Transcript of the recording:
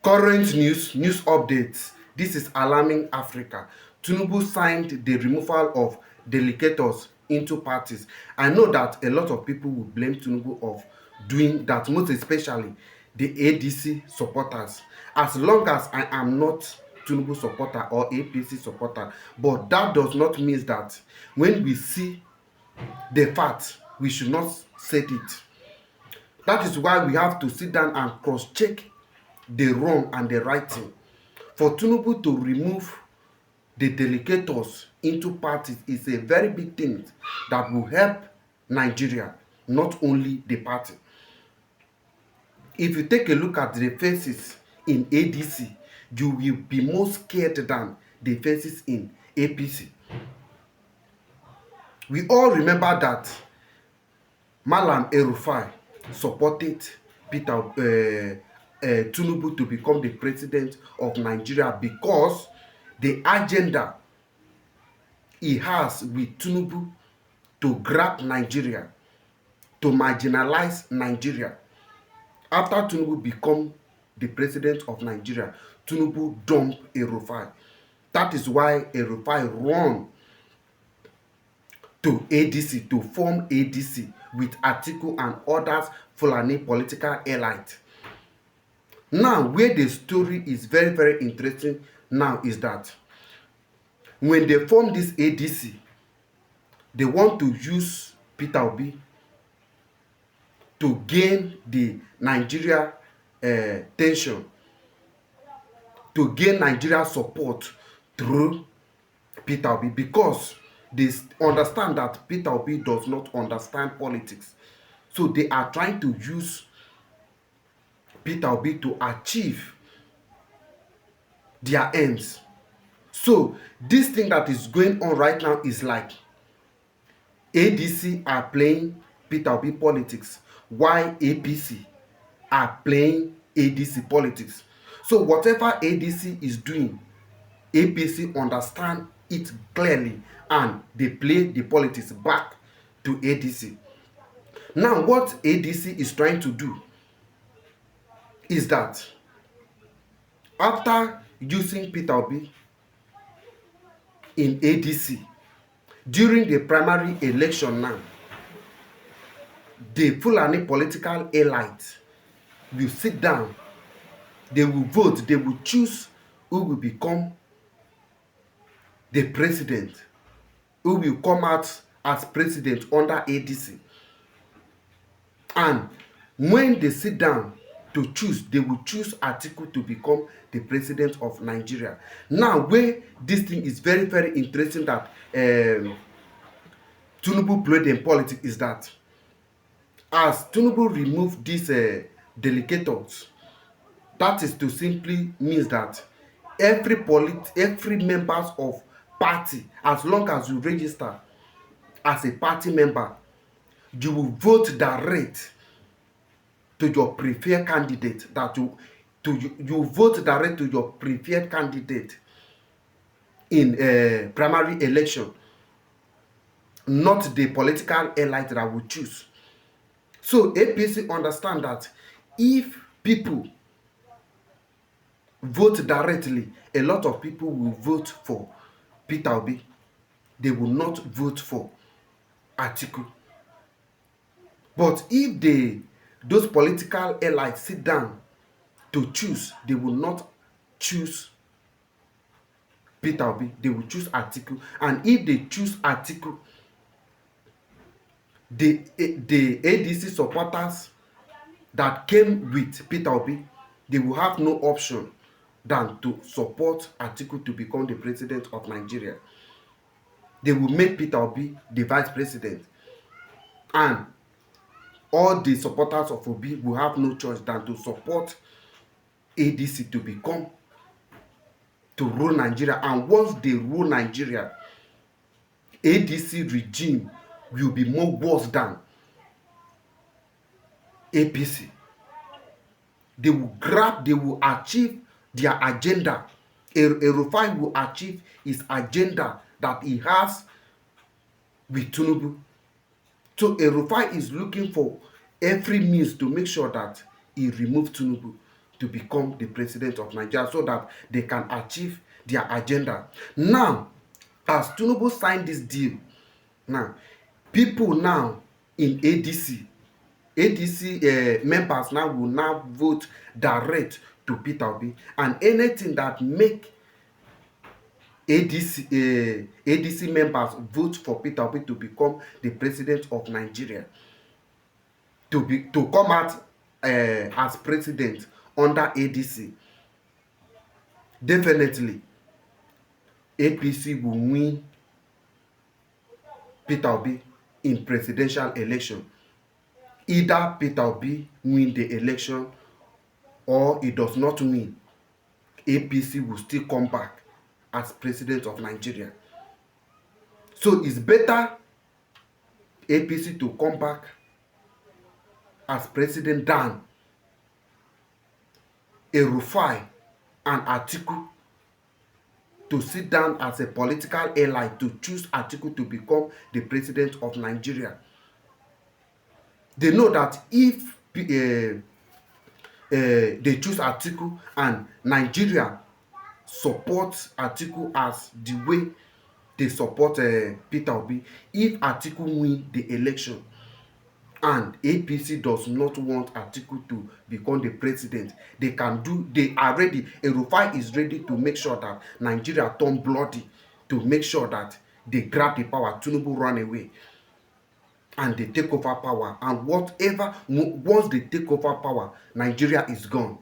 Current news updates. This is alarming Africa. Tinubu signed the removal of delegators into parties. I know that a lot of people will blame Tinubu of doing that, most especially the ADC supporters. As long as I am not Tinubu supporter or APC supporter, but that does not mean that when we see the fact, we should not say it. That is why we have to sit down and cross-check the wrong and the right thing. For Tinubu to remove the delegators into parties is a very big thing that will help Nigeria, not only the party. If you take a look at the faces in ADC, you will be more scared than the faces in APC. We all remember that Malam El-Rufai supported Tinubu to become the president of Nigeria because the agenda he has with Tinubu to grab Nigeria, to marginalize Nigeria. After Tinubu become the president of Nigeria, Tinubu dumped El-Rufai. That is why El-Rufai run to ADC, to form ADC with Atiku and others Fulani political elite. Now, where the story is very, very interesting now is that when they form this ADC, they want to use Peter Obi to gain the Nigeria tension, to gain Nigeria support through Peter Obi, because they understand that Peter Obi does not understand politics. So they are trying to use Peter Obi to achieve their ends. So this thing that is going on right now is like ADC are playing Peter Obi politics, while APC are playing ADC politics. So whatever ADC is doing, APC understand it clearly and they play the politics back to ADC. Now what ADC is trying to do is that after using Peter Obi in ADC during the primary election now, the Fulani political elite will sit down, they will vote, they will choose who will become the president, who will come out as president under ADC. And when they sit down to choose, they will choose Atiku to become the president of Nigeria. Now, where this thing is very, very interesting that Tinubu played in politics is that as Tinubu removed these delegators, that is to simply means that every members of party, as long as you register as a party member, you will vote direct to your preferred candidate. You vote direct to your preferred candidate in a primary election, not the political elite that will choose. So APC understand that if people vote directly, a lot of people will vote for Peter Obi. They will not vote for Atiku. But if those political elites sit down to choose, they will not choose Peter Obi, they will choose Atiku. And if they choose Atiku, the ADC supporters that came with Peter Obi, they will have no option than to support Atiku to become the president of Nigeria. They will make Peter Obi the vice president. And all the supporters of Obi will have no choice than to support ADC to rule Nigeria. And once they rule Nigeria, ADC regime will be more worse than APC. They will achieve their agenda. El-Rufai will achieve his agenda that he has with Tinubu. So El-Rufai is looking for every means to make sure that he removes Tinubu. to become the president of Nigeria so that they can achieve their agenda. Now, as Tinubu signed this deal, now people now in ADC members now will now vote direct to Peter Obi, and anything that make ADC members vote for Peter Obi to become the president of Nigeria, to come out as president under ADC, definitely APC will win Peter Obi in presidential election. Either Peter Obi win the election or he does not win, APC will still come back as president of Nigeria. So it's better APC to come back as president than Rufai and Atiku to sit down as a political ally to choose Atiku to become the president of Nigeria. They know that if they choose Atiku and Nigeria supports Atiku as the way they support Peter Obi, if Atiku win the election and APC does not want Atiku to become the president, they are ready. Rufai is ready to make sure that Nigeria turn bloody, to make sure that they grab the power, Tinubu run away, and they take over power. And once they take over power, Nigeria is gone.